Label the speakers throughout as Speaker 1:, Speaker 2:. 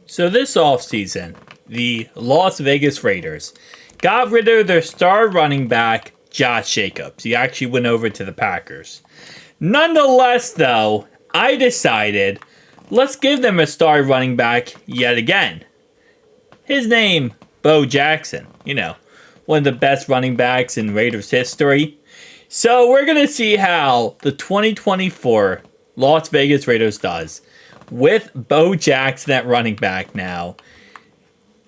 Speaker 1: So this offseason, the Las Vegas Raiders got rid of their star running back, Josh Jacobs. He actually went over to the Packers. Nonetheless, though, I decided, let's give them a star running back yet again. His name, Bo Jackson. One of the best running backs in Raiders history. So we're going to see how the 2024 Las Vegas Raiders does with Bo Jackson at running back now.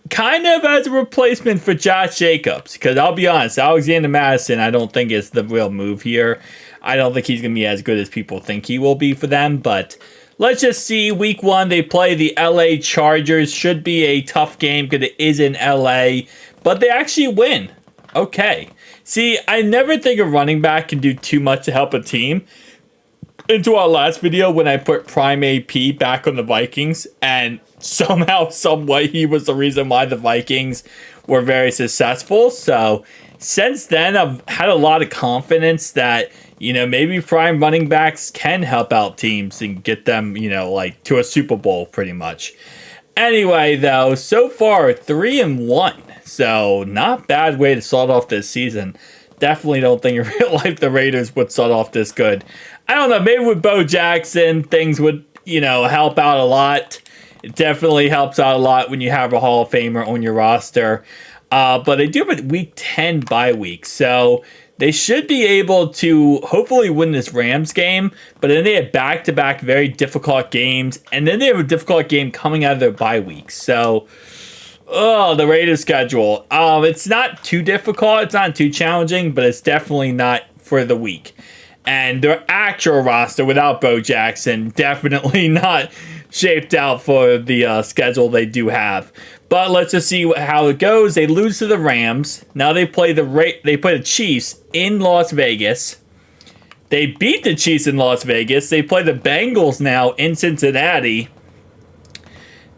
Speaker 1: Kind of as a replacement for Josh Jacobs. Because I'll be honest, Alexander Madison I don't think is the real move here. I don't think he's going to be as good as people think he will be for them. But let's just see. Week 1, they play the LA Chargers. Should be a tough game because it is in LA. But they actually win. Okay. See, I never think a running back can do too much to help a team. Into our last video when I put Prime AP back on the Vikings, and somehow, some way, he was the reason why the Vikings were very successful. So since then, I've had a lot of confidence that, maybe prime running backs can help out teams and get them, to a Super Bowl pretty much. Anyway, though, so far 3-1. So not bad way to start off this season. Definitely don't think in real life the Raiders would start off this good. I don't know, maybe with Bo Jackson, things would, help out a lot. It definitely helps out a lot when you have a Hall of Famer on your roster. But they do have a Week 10 bye week, so they should be able to hopefully win this Rams game. But then they have back-to-back very difficult games, and then they have a difficult game coming out of their bye week. So, the Raiders schedule. It's not too difficult, it's not too challenging, but it's definitely not for the week. And their actual roster without Bo Jackson, definitely not shaped out for the schedule they do have. But let's just see how it goes. They lose to the Rams. Now they play the Chiefs in Las Vegas. They beat the Chiefs in Las Vegas. They play the Bengals now in Cincinnati.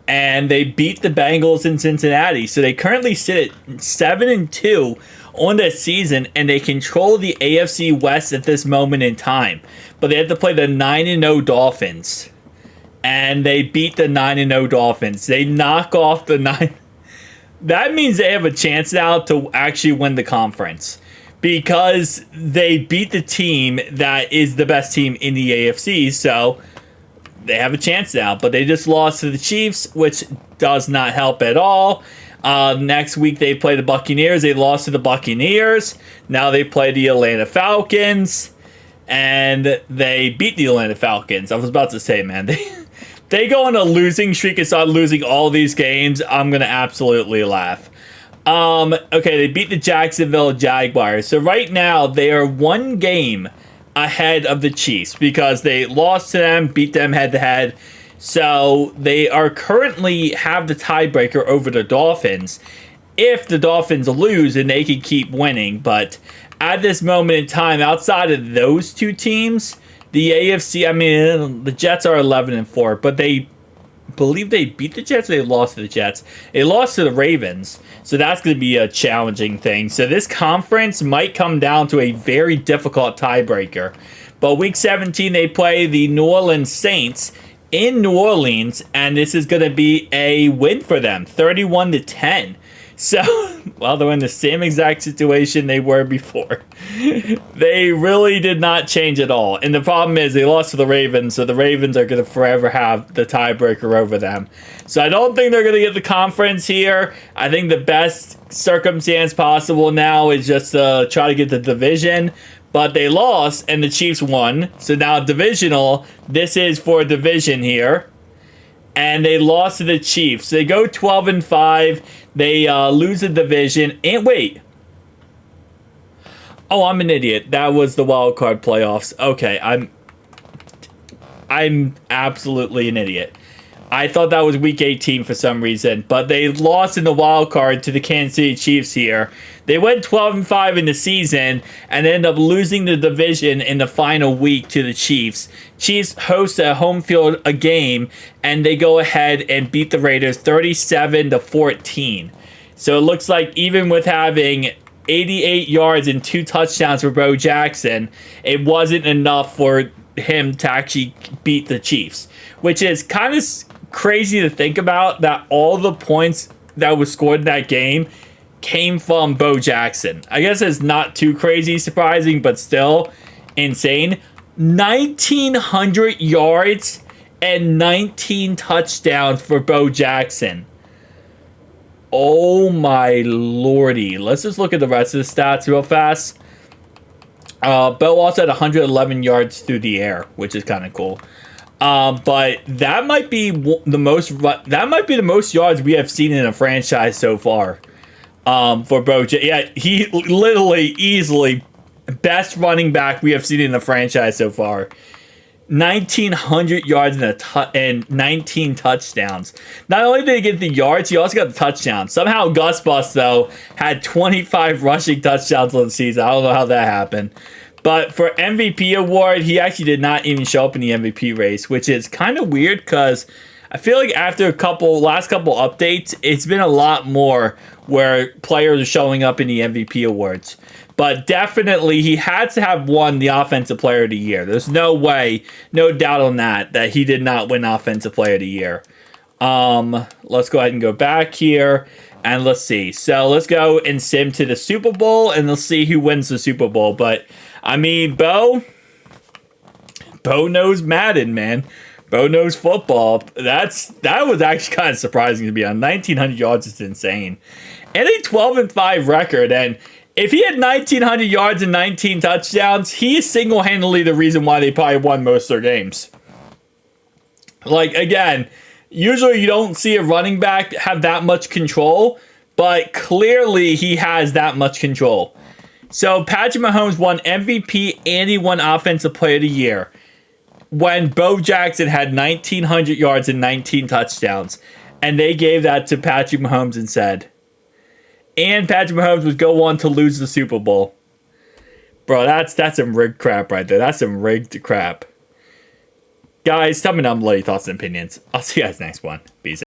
Speaker 1: And they beat the Bengals in Cincinnati. So they currently sit at 7-2 on this season, and they control the AFC West at this moment in time. But they have to play the 9-0 Dolphins. And they beat the 9-0 Dolphins. They knock off the 9. That means they have a chance now to actually win the conference. Because they beat the team that is the best team in the AFC. So they have a chance now. But they just lost to the Chiefs, which does not help at all. Next week they play the Buccaneers. They lost to the Buccaneers. Now they play the Atlanta Falcons. And they beat the Atlanta Falcons. I was about to say, man, they go on a losing streak and start losing all these games. I'm going to absolutely laugh. Okay, they beat the Jacksonville Jaguars. So right now they are one game ahead of the Chiefs because they lost to them, beat them head-to-head. So they are currently have the tiebreaker over the Dolphins. If the Dolphins lose, then they can keep winning. But at this moment in time, outside of those two teams, the AFC, the Jets are 11-4, but they believe they beat the Jets or they lost to the Jets. They lost to the Ravens, so that's going to be a challenging thing. So this conference might come down to a very difficult tiebreaker. But Week 17, they play the New Orleans Saints in New Orleans, and this is going to be a win for them, 31-10. So, well, they're in the same exact situation they were before. They really did not change at all. And the problem is they lost to the Ravens, so the Ravens are going to forever have the tiebreaker over them. So I don't think they're going to get the conference here. I think the best circumstance possible now is just to try to get the division. But they lost, and the Chiefs won. So now divisional, this is for a division here. And they lost to the Chiefs. They go 12-5. They lose the division. And wait. Oh, I'm an idiot. That was the wild card playoffs. Okay, I'm absolutely an idiot. I thought that was Week 18 for some reason. But they lost in the wild card to the Kansas City Chiefs here. They went 12-5 in the season and ended up losing the division in the final week to the Chiefs. Chiefs host a home field a game, and they go ahead and beat the Raiders 37-14. So it looks like even with having 88 yards and 2 touchdowns for Bo Jackson, it wasn't enough for him to actually beat the Chiefs, which is kind of crazy to think about that all the points that was scored in that game came from Bo Jackson. I guess it's not too crazy surprising, but still insane. 1,900 yards and 19 touchdowns for Bo Jackson. Oh my lordy. Let's just look at the rest of the stats real fast. Bo also had 111 yards through the air, which is kind of cool. But that might be the most yards we have seen in a franchise so far. For Bo, yeah, he literally easily best running back we have seen in the franchise so far. 1,900 yards and 19 touchdowns. Not only did he get the yards, he also got the touchdowns. Somehow Gus Bus, though, had 25 rushing touchdowns on the season. I don't know how that happened. But for MVP award, he actually did not even show up in the MVP race, which is kind of weird because I feel like after last couple updates, it's been a lot more where players are showing up in the MVP awards. But definitely, he had to have won the Offensive Player of the Year. There's no way, no doubt on that he did not win Offensive Player of the Year. Let's go ahead and go back here, and let's see. So let's go and sim to the Super Bowl, and let's see who wins the Super Bowl. But, I mean, Bo knows Madden, man. Bo knows football. That was actually kind of surprising to be on. 1,900 yards is insane. And a 12-5 record, and if he had 1,900 yards and 19 touchdowns, he is single-handedly the reason why they probably won most of their games. Like, again, usually you don't see a running back have that much control, but clearly he has that much control. So Patrick Mahomes won MVP and he won Offensive Player of the Year when Bo Jackson had 1,900 yards and 19 touchdowns. And they gave that to Patrick Mahomes and said, and Patrick Mahomes would go on to lose the Super Bowl. Bro, that's some rigged crap right there. That's some rigged crap. Guys, tell me down below your thoughts and opinions. I'll see you guys next one. Peace.